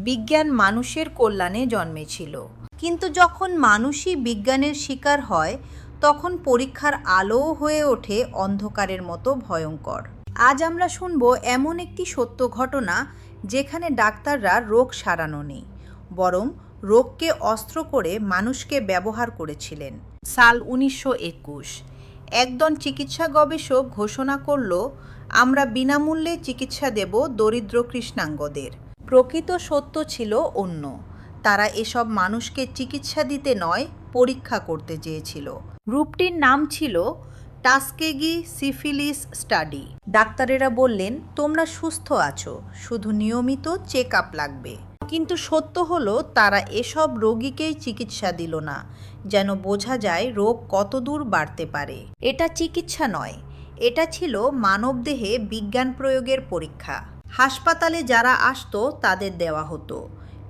বিজ্ঞান মানুষের কল্যাণে জন্মেছিল, কিন্তু যখন মানুষই বিজ্ঞানের শিকার হয় তখন পরীক্ষার আলোও হয়ে ওঠে অন্ধকারের মতো ভয়ঙ্কর। আজ আমরা শুনব এমন একটি সত্য ঘটনা যেখানে ডাক্তাররা রোগ সারানো নেই, বরং রোগকে অস্ত্র করে মানুষকে ব্যবহার করেছিলেন। সাল 1921 একজন চিকিৎসা গবেষক ঘোষণা করল, আমরা বিনামূল্যে চিকিৎসা দেব দরিদ্র কৃষ্ণাঙ্গদের। প্রকৃত সত্য ছিল অন্য। তারা এসব মানুষকে চিকিৎসা দিতে নয়, পরীক্ষা করতে চেয়েছিল। গ্রুপটির নাম ছিল টাস্কেগি সিফিলিস স্টাডি। ডাক্তারেরা বললেন, তোমরা সুস্থ আছো, শুধু নিয়মিত চেক আপ লাগবে। কিন্তু সত্য হলো, তারা এসব রোগীকেই চিকিৎসা দিল না, যেন বোঝা যায় রোগ কতদূর বাড়তে পারে। এটা চিকিৎসা নয়, এটা ছিল মানবদেহে বিজ্ঞান প্রয়োগের পরীক্ষা। হাসপাতালে যারা আসতো তাদের দেওয়া হতো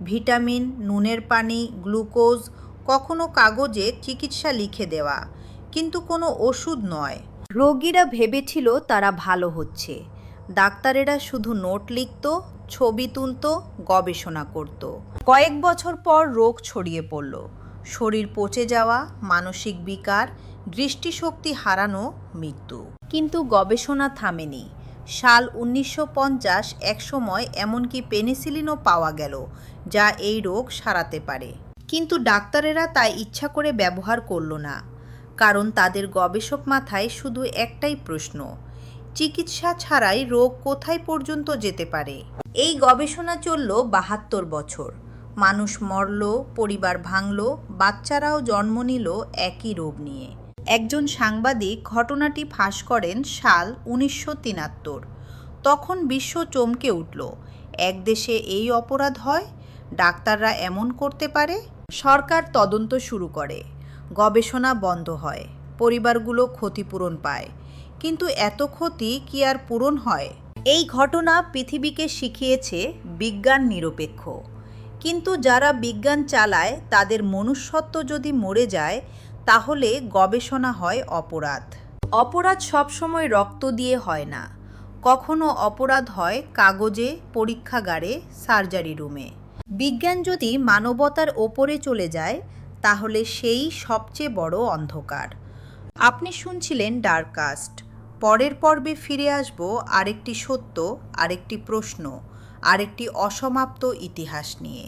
ভিটামিন, নুনের পানি, গ্লুকোজ, কখনো কাগজে চিকিৎসা লিখে দেওয়া, কিন্তু কোনো ওষুধ নয়। রোগীরা ভেবেছিল তারা ভালো হচ্ছে। ডাক্তারেরা শুধু নোট লিখত, ছবি তুলত, গবেষণা করত। কয়েক বছর পর রোগ ছড়িয়ে পড়ল। শরীর পচে যাওয়া, মানসিক বিকার, দৃষ্টিশক্তি হারানো, মৃত্যু। কিন্তু গবেষণা থামেনি। সাল 1950 একসময় এমনকি পেনিসিলিনও পাওয়া গেল, যা এই রোগ সারাতে পারে। কিন্তু ডাক্তারেরা তাই ইচ্ছা করে ব্যবহার করল না, কারণ তাদের গবেষক মাথায় শুধু একটাই প্রশ্ন, চিকিৎসা ছাড়াই রোগ কোথায় পর্যন্ত যেতে পারে। এই গবেষণা চলল 72 বছর। মানুষ মরল, পরিবার ভাঙল, বাচ্চারাও জন্ম নিল একই রোগ নিয়ে। একজন সাংবাদিক ঘটনাটি ফাঁস করেন সাল 1973। তখন বিশ্ব চমকে উঠল। এক দেশে এই অপরাধ হয়, ডাক্তাররা এমন করতে পারে। সরকার তদন্ত শুরু করে, গবেষণা বন্ধ হয়, পরিবারগুলো ক্ষতিপূরণ পায়। কিন্তু এত ক্ষতি কি আর পূরণ হয়? এই ঘটনা পৃথিবীকে শিখিয়েছে বিজ্ঞান নিরপেক্ষ। কিন্তু যারা বিজ্ঞান চালায় তাদের মনুষ্যত্ব যদি মরে যায়, তাহলে গবেষণা হয় অপরাধ। অপরাধ সবসময় রক্ত দিয়ে হয় না, কখনো অপরাধ হয় কাগজে, পরীক্ষাগারে, সার্জারি রুমে। বিজ্ঞান যদি মানবতার ওপরে চলে যায়, তাহলে সেই সবচেয়ে বড় অন্ধকার। আপনি শুনছিলেন ডার্ককাস্ট। পরের পর্বে ফিরে আসব আরেকটি সত্য, আরেকটি প্রশ্ন, আরেকটি অসমাপ্ত ইতিহাস নিয়ে।